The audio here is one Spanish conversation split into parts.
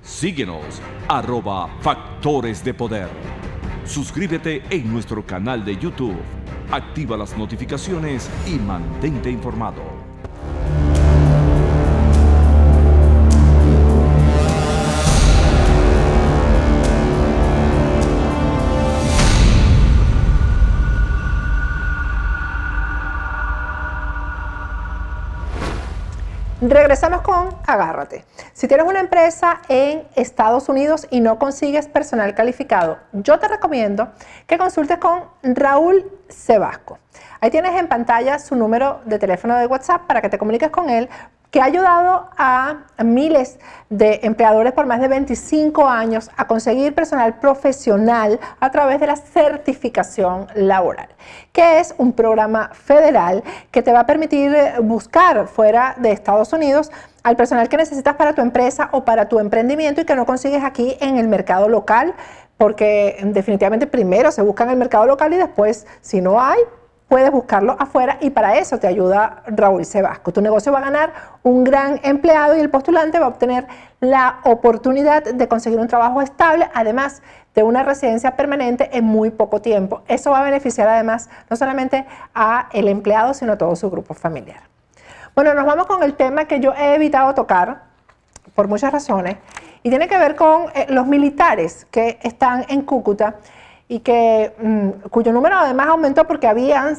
Síguenos, @Factores de Poder. Suscríbete en nuestro canal de YouTube. Activa las notificaciones y mantente informado. Regresamos con Agárrate. Si tienes una empresa en Estados Unidos y no consigues personal calificado, yo te recomiendo que consultes con Raúl Sebasco. Ahí tienes en pantalla su número de teléfono de WhatsApp para que te comuniques con él, que ha ayudado a miles de empleadores por más de 25 años a conseguir personal profesional a través de la certificación laboral, que es un programa federal que te va a permitir buscar fuera de Estados Unidos al personal que necesitas para tu empresa o para tu emprendimiento y que no consigues aquí en el mercado local, porque definitivamente primero se busca en el mercado local y después, si no hay, puedes buscarlo afuera, y para eso te ayuda Raúl Sebasco. Tu negocio va a ganar un gran empleado y el postulante va a obtener la oportunidad de conseguir un trabajo estable, además de una residencia permanente en muy poco tiempo. Eso va a beneficiar además no solamente a el empleado, sino a todo su grupo familiar. Bueno, nos vamos con el tema que yo he evitado tocar por muchas razones y tiene que ver con los militares que están en Cúcuta y cuyo número además aumentó porque había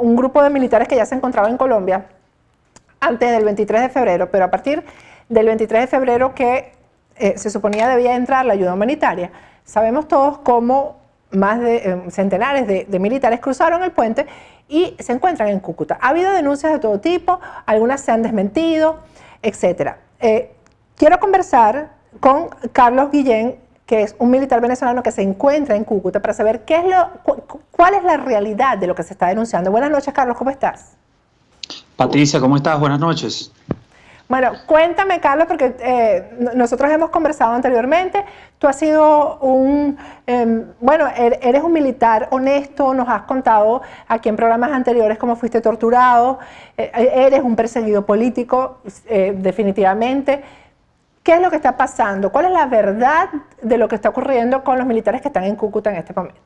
un grupo de militares que ya se encontraba en Colombia antes del 23 de febrero, pero a partir del 23 de febrero que se suponía debía entrar la ayuda humanitaria, sabemos todos cómo más de centenares de militares cruzaron el puente y se encuentran en Cúcuta. Ha habido denuncias de todo tipo, algunas se han desmentido, etc. Quiero conversar con Carlos Guillén, que es un militar venezolano que se encuentra en Cúcuta, para saber cuál es la realidad de lo que se está denunciando. Buenas noches, Carlos, ¿cómo estás? Patricia, ¿cómo estás? Buenas noches. Bueno, cuéntame, Carlos, porque nosotros hemos conversado anteriormente. Tú has sido eres un militar honesto, nos has contado aquí en programas anteriores cómo fuiste torturado, eres un perseguido político, definitivamente. ¿Qué es lo que está pasando? ¿Cuál es la verdad de lo que está ocurriendo con los militares que están en Cúcuta en este momento?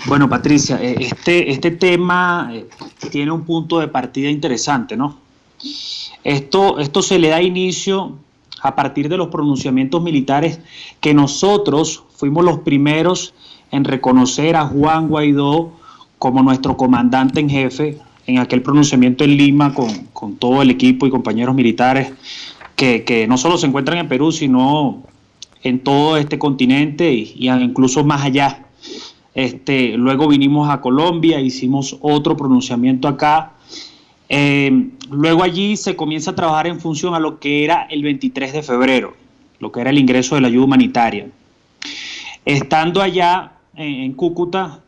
Bueno, Patricia, este tema tiene un punto de partida interesante, ¿no? Esto se le da inicio a partir de los pronunciamientos militares que nosotros fuimos los primeros en reconocer a Juan Guaidó como nuestro comandante en jefe en aquel pronunciamiento en Lima con todo el equipo y compañeros militares que no solo se encuentran en Perú, sino en todo este continente y incluso más allá. Luego vinimos a Colombia, hicimos otro pronunciamiento acá. Luego allí se comienza a trabajar en función a lo que era el 23 de febrero, lo que era el ingreso de la ayuda humanitaria. Estando allá en Cúcuta,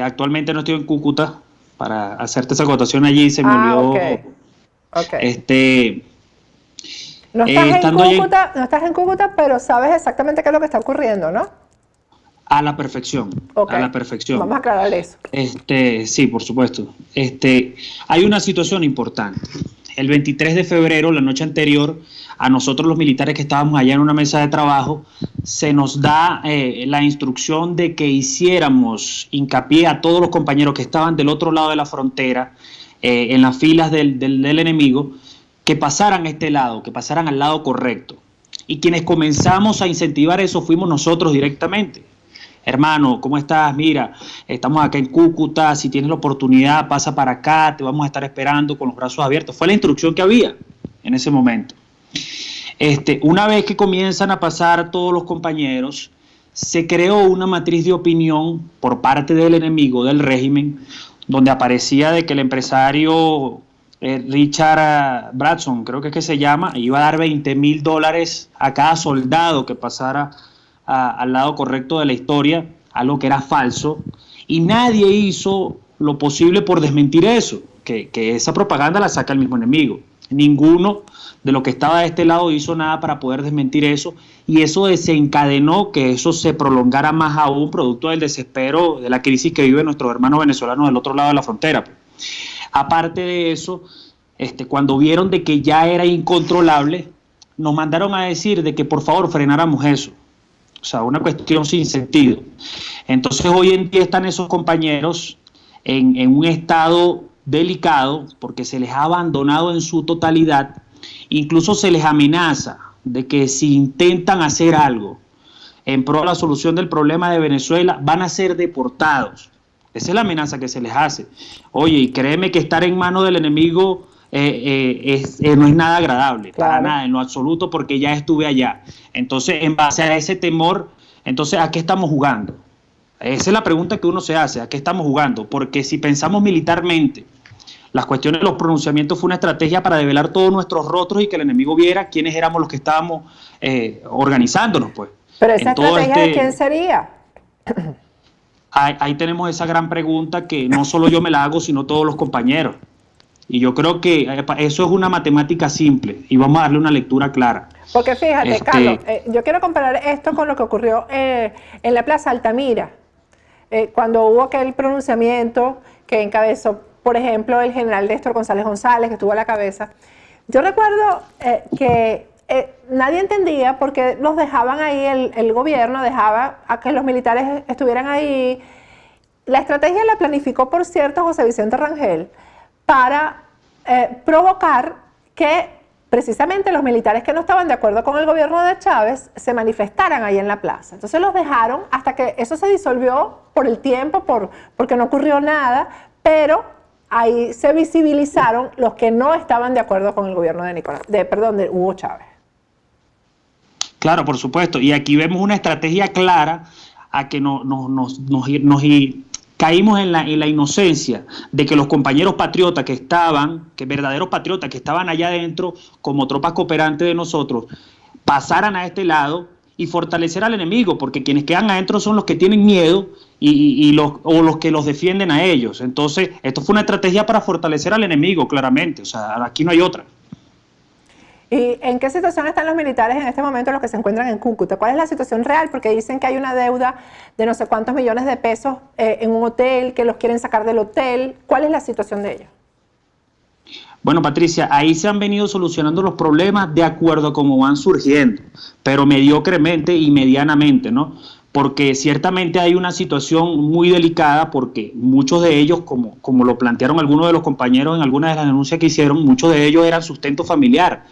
actualmente no estoy en Cúcuta, para hacerte esa acotación allí se me olvidó. Okay. No estás en Cúcuta, pero sabes exactamente qué es lo que está ocurriendo, ¿no? A la perfección, okay. A la perfección. Vamos a aclarar eso. Sí, por supuesto. Hay una situación importante. El 23 de febrero, la noche anterior, a nosotros los militares que estábamos allá en una mesa de trabajo, se nos da la instrucción de que hiciéramos hincapié a todos los compañeros que estaban del otro lado de la frontera, en las filas del enemigo, que pasaran a este lado, que pasaran al lado correcto. Y quienes comenzamos a incentivar eso fuimos nosotros directamente. Hermano, ¿cómo estás? Mira, estamos acá en Cúcuta, si tienes la oportunidad pasa para acá, te vamos a estar esperando con los brazos abiertos. Fue la instrucción que había en ese momento. Una vez que comienzan a pasar todos los compañeros, se creó una matriz de opinión por parte del enemigo, del régimen, donde aparecía de que el empresario Richard Branson, creo que es que se llama, iba a dar $20,000 a cada soldado que pasara al lado correcto de la historia, algo que era falso, y nadie hizo lo posible por desmentir eso, que esa propaganda la saca el mismo enemigo. Ninguno de los que estaba de este lado hizo nada para poder desmentir eso, y eso desencadenó que eso se prolongara más aún, producto del desespero de la crisis que viven nuestros hermanos venezolanos del otro lado de la frontera. Aparte de eso, cuando vieron de que ya era incontrolable, nos mandaron a decir de que por favor frenáramos eso. O sea, una cuestión sin sentido. Entonces hoy en día están esos compañeros en un estado delicado porque se les ha abandonado en su totalidad. Incluso se les amenaza de que si intentan hacer algo en pro de la solución del problema de Venezuela, van a ser deportados. Esa es la amenaza que se les hace. Oye, y créeme que estar en manos del enemigo no es nada agradable, claro. Para nada, en lo absoluto, porque ya estuve allá. Entonces, en base a ese temor, entonces, ¿a qué estamos jugando? Esa es la pregunta que uno se hace, ¿a qué estamos jugando? Porque si pensamos militarmente, las cuestiones de los pronunciamientos fue una estrategia para develar todos nuestros rostros y que el enemigo viera quiénes éramos los que estábamos organizándonos, pues. Pero esa estrategia, ¿de quién sería? Ahí tenemos esa gran pregunta que no solo yo me la hago, sino todos los compañeros. Y yo creo que eso es una matemática simple y vamos a darle una lectura clara. Porque fíjate, Carlos, yo quiero comparar esto con lo que ocurrió en la Plaza Altamira, cuando hubo aquel pronunciamiento que encabezó, por ejemplo, el general Néstor González González, que estuvo a la cabeza. Yo recuerdo que nadie entendía por qué los dejaban ahí, el gobierno dejaba a que los militares estuvieran ahí. La estrategia la planificó, por cierto, José Vicente Rangel, para provocar que precisamente los militares que no estaban de acuerdo con el gobierno de Chávez se manifestaran ahí en la plaza. Entonces los dejaron hasta que eso se disolvió por el tiempo, porque no ocurrió nada, pero ahí se visibilizaron los que no estaban de acuerdo con el gobierno de Hugo Chávez. Claro, por supuesto. Y aquí vemos una estrategia clara a que caímos en la inocencia de que los compañeros patriotas verdaderos patriotas que estaban allá adentro como tropas cooperantes de nosotros, pasaran a este lado y fortalecer al enemigo, porque quienes quedan adentro son los que tienen miedo o los que los defienden a ellos. Entonces, esto fue una estrategia para fortalecer al enemigo, claramente. O sea, aquí no hay otra. ¿Y en qué situación están los militares en este momento, los que se encuentran en Cúcuta? ¿Cuál es la situación real? Porque dicen que hay una deuda de no sé cuántos millones de pesos en un hotel, que los quieren sacar del hotel. ¿Cuál es la situación de ellos? Bueno, Patricia, ahí se han venido solucionando los problemas de acuerdo a cómo van surgiendo, pero mediocremente y medianamente, ¿no? Porque ciertamente hay una situación muy delicada, porque muchos de ellos, como lo plantearon algunos de los compañeros en algunas de las denuncias que hicieron, muchos de ellos eran sustento familiar.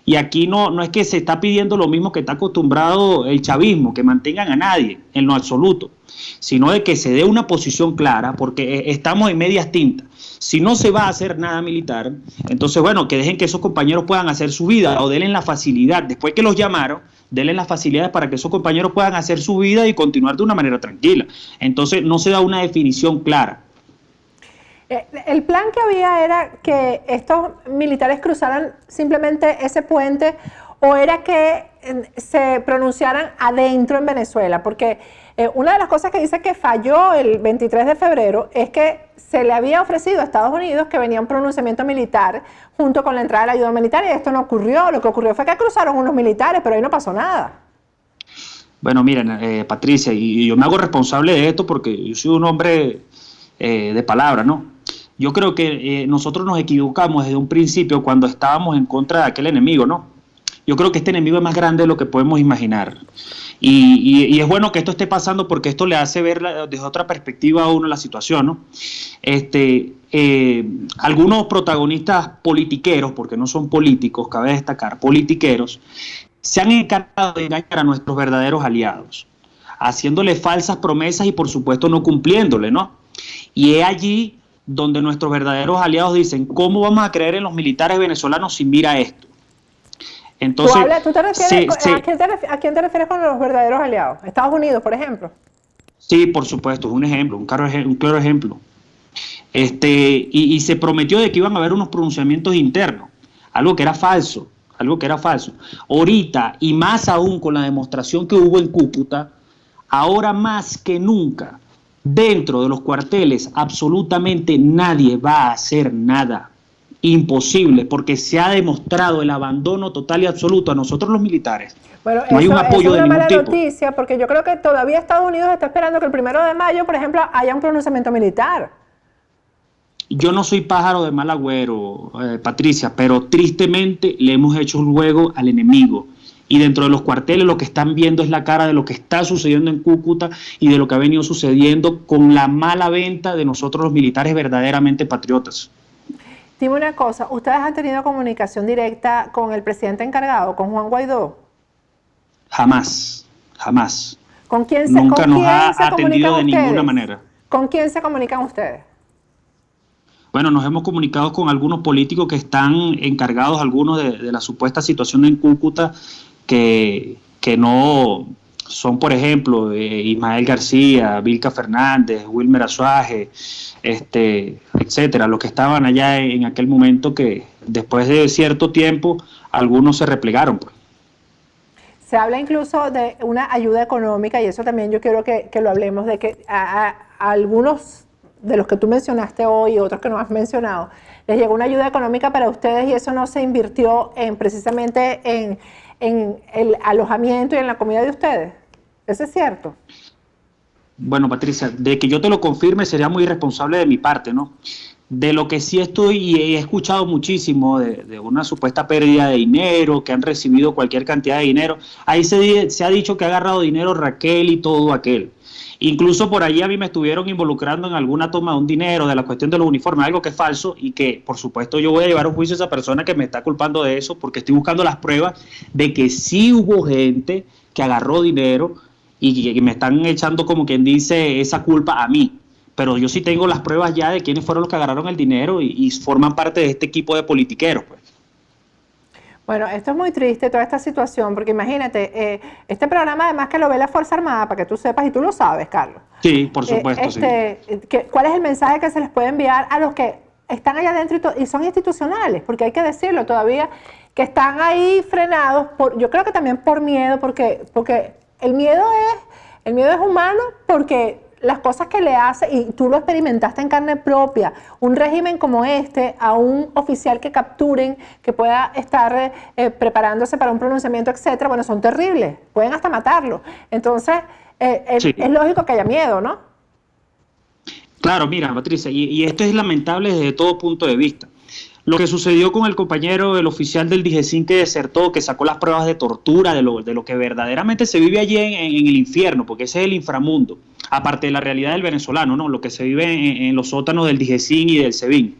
Y aquí no es que se está pidiendo lo mismo que está acostumbrado el chavismo, que mantengan a nadie en lo absoluto, sino de que se dé una posición clara, porque estamos en medias tintas. Si no se va a hacer nada militar, entonces, bueno, que dejen que esos compañeros puedan hacer su vida o denle la facilidad, después que los llamaron, denle las facilidades para que esos compañeros puedan hacer su vida y continuar de una manera tranquila. Entonces, no se da una definición clara. El plan que había era que estos militares cruzaran simplemente ese puente, o era que se pronunciaran adentro en Venezuela, porque una de las cosas que dice que falló el 23 de febrero es que se le había ofrecido a Estados Unidos que venía un pronunciamiento militar junto con la entrada de la ayuda militar, y esto no ocurrió. Lo que ocurrió fue que cruzaron unos militares, pero ahí no pasó nada. Bueno, miren, Patricia, y yo me hago responsable de esto porque yo soy un hombre de palabra, ¿no? Yo creo que nosotros nos equivocamos desde un principio cuando estábamos en contra de aquel enemigo, ¿no? Yo creo que este enemigo es más grande de lo que podemos imaginar. Y es bueno que esto esté pasando porque esto le hace ver desde otra perspectiva a uno la situación, ¿no? Algunos protagonistas politiqueros, porque no son políticos, cabe destacar, politiqueros, se han encargado de engañar a nuestros verdaderos aliados, haciéndole falsas promesas y por supuesto no cumpliéndole, ¿no? Y es allí donde nuestros verdaderos aliados dicen, ¿cómo vamos a creer en los militares venezolanos si mira esto? Entonces, ¿Tú te refieres, ¿a quién te refieres con los verdaderos aliados? ¿Estados Unidos, por ejemplo? Sí, por supuesto, es un ejemplo, un claro ejemplo. Y se prometió de que iban a haber unos pronunciamientos internos, algo que era falso. Ahorita, y más aún con la demostración que hubo en Cúcuta, ahora más que nunca, dentro de los cuarteles, absolutamente nadie va a hacer nada. Imposible, porque se ha demostrado el abandono total y absoluto a nosotros los militares. Bueno, no hay un apoyo de ningún tipo. Es una mala noticia, porque yo creo que todavía Estados Unidos está esperando que el 1 de mayo, por ejemplo, haya un pronunciamiento militar. Yo no soy pájaro de mal agüero, Patricia, pero tristemente le hemos hecho un juego al enemigo. Y dentro de los cuarteles lo que están viendo es la cara de lo que está sucediendo en Cúcuta y de lo que ha venido sucediendo con la mala venta de nosotros los militares verdaderamente patriotas. Dime una cosa, ¿ustedes han tenido comunicación directa con el presidente encargado, con Juan Guaidó? Jamás, jamás. ¿Con quién Nunca nos ha atendido de ninguna manera. ¿Con quién se comunican ustedes? Bueno, nos hemos comunicado con algunos políticos que están encargados, algunos de la supuesta situación en Cúcuta, que no son, por ejemplo, Ismael García, Vilca Fernández, Wilmer Azuaje, etcétera, los que estaban allá en aquel momento, que después de cierto tiempo algunos se replegaron, pues. Se habla incluso de una ayuda económica, y eso también yo quiero que lo hablemos, de que a algunos de los que tú mencionaste hoy y otros que no has mencionado, les llegó una ayuda económica para ustedes y eso no se invirtió precisamente en el alojamiento y en la comida de ustedes. ¿Eso es cierto? Bueno, Patricia, de que yo te lo confirme sería muy irresponsable de mi parte, ¿no? De lo que sí estoy y he escuchado muchísimo de una supuesta pérdida de dinero, que han recibido cualquier cantidad de dinero. Ahí se ha dicho que ha agarrado dinero Raquel y todo aquel. Incluso por allí a mí me estuvieron involucrando en alguna toma de un dinero, de la cuestión de los uniformes, algo que es falso y que por supuesto yo voy a llevar a un juicio a esa persona que me está culpando de eso, porque estoy buscando las pruebas de que sí hubo gente que agarró dinero y que me están echando, como quien dice, esa culpa a mí. Pero yo sí tengo las pruebas ya de quiénes fueron los que agarraron el dinero y forman parte de este equipo de politiqueros, pues. Bueno, esto es muy triste, toda esta situación, porque imagínate, este programa además que lo ve la Fuerza Armada, para que tú sepas, y tú lo sabes, Carlos. Sí, por supuesto, sí. ¿Cuál es el mensaje que se les puede enviar a los que están allá adentro y son institucionales? Porque hay que decirlo todavía, que están ahí frenados, yo creo que también por miedo, porque el miedo es humano, porque las cosas que le hace, y tú lo experimentaste en carne propia, un régimen como este, a un oficial que capturen, que pueda estar preparándose para un pronunciamiento, etcétera, bueno, son terribles, pueden hasta matarlo. Entonces, sí, es lógico que haya miedo, ¿no? Claro, mira, Patricia, y esto es lamentable desde todo punto de vista. Lo que sucedió con el compañero, el oficial del DIGESIN que desertó, que sacó las pruebas de tortura, de lo que verdaderamente se vive allí en el infierno, porque ese es el inframundo, aparte de la realidad del venezolano, ¿no? Lo que se vive en los sótanos del DIGESIN y del SEBIN.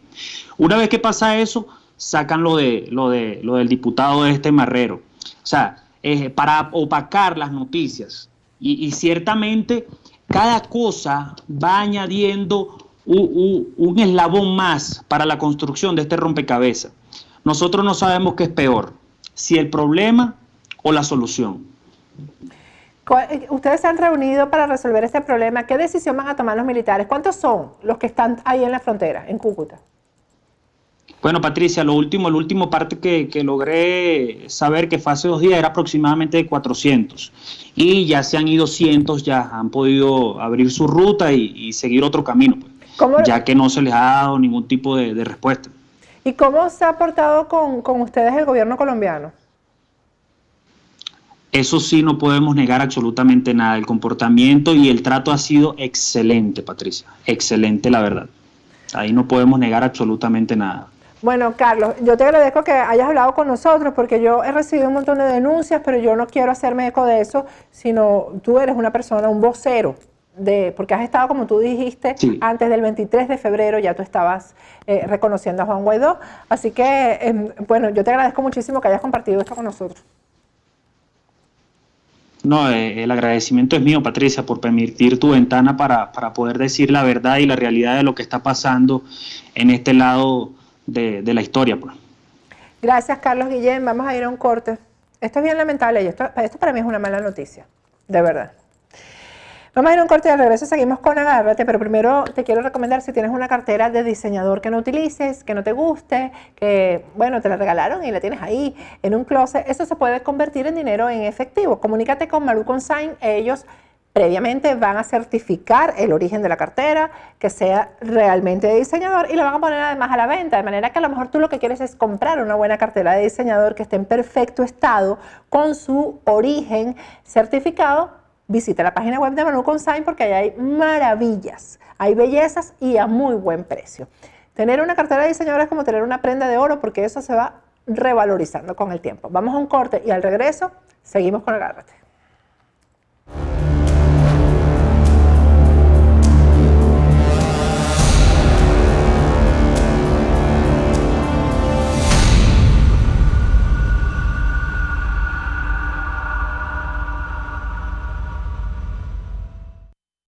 Una vez que pasa eso, sacan lo del diputado Marrero. O sea, para opacar las noticias. Y ciertamente cada cosa va añadiendo un eslabón más para la construcción de este rompecabezas. Nosotros no sabemos qué es peor, si el problema o la solución. Ustedes se han reunido para resolver este problema. ¿Qué decisión van a tomar los militares? ¿Cuántos son los que están ahí en la frontera, en Cúcuta? Bueno, Patricia, la última parte que logré saber, que fue hace 2 días, era aproximadamente de 400. Y ya se han ido cientos, ya han podido abrir su ruta y seguir otro camino, pues, ya que no se les ha dado ningún tipo de respuesta. ¿Y cómo se ha portado con ustedes el gobierno colombiano? Eso sí, no podemos negar absolutamente nada. El comportamiento y el trato ha sido excelente, Patricia. Excelente, la verdad. Ahí no podemos negar absolutamente nada. Bueno, Carlos, yo te agradezco que hayas hablado con nosotros, porque yo he recibido un montón de denuncias, pero yo no quiero hacerme eco de eso, sino tú eres una persona, un vocero, porque has estado, como tú dijiste, sí, antes del 23 de febrero ya tú estabas reconociendo a Juan Guaidó. Así que, bueno, yo te agradezco muchísimo que hayas compartido esto con nosotros. No, el agradecimiento es mío, Patricia, por permitir tu ventana para poder decir la verdad y la realidad de lo que está pasando en este lado de la historia, pues. Gracias, Carlos Guillén. Vamos a ir a un corte. Esto es bien lamentable y esto para mí es una mala noticia, de verdad. Vamos a ir a un corte y al regreso seguimos con Agárrate, pero primero te quiero recomendar, si tienes una cartera de diseñador que no utilices, que no te guste, que, bueno, te la regalaron y la tienes ahí en un closet, eso se puede convertir en dinero en efectivo. Comunícate con Maru Consign, ellos previamente van a certificar el origen de la cartera, que sea realmente de diseñador, y la van a poner además a la venta, de manera que a lo mejor tú lo que quieres es comprar una buena cartera de diseñador que esté en perfecto estado, con su origen certificado. Visita la página web de Maru Consign porque allá hay maravillas, hay bellezas y a muy buen precio. Tener una cartera de diseñador es como tener una prenda de oro porque eso se va revalorizando con el tiempo. Vamos a un corte y al regreso seguimos con Agárrate.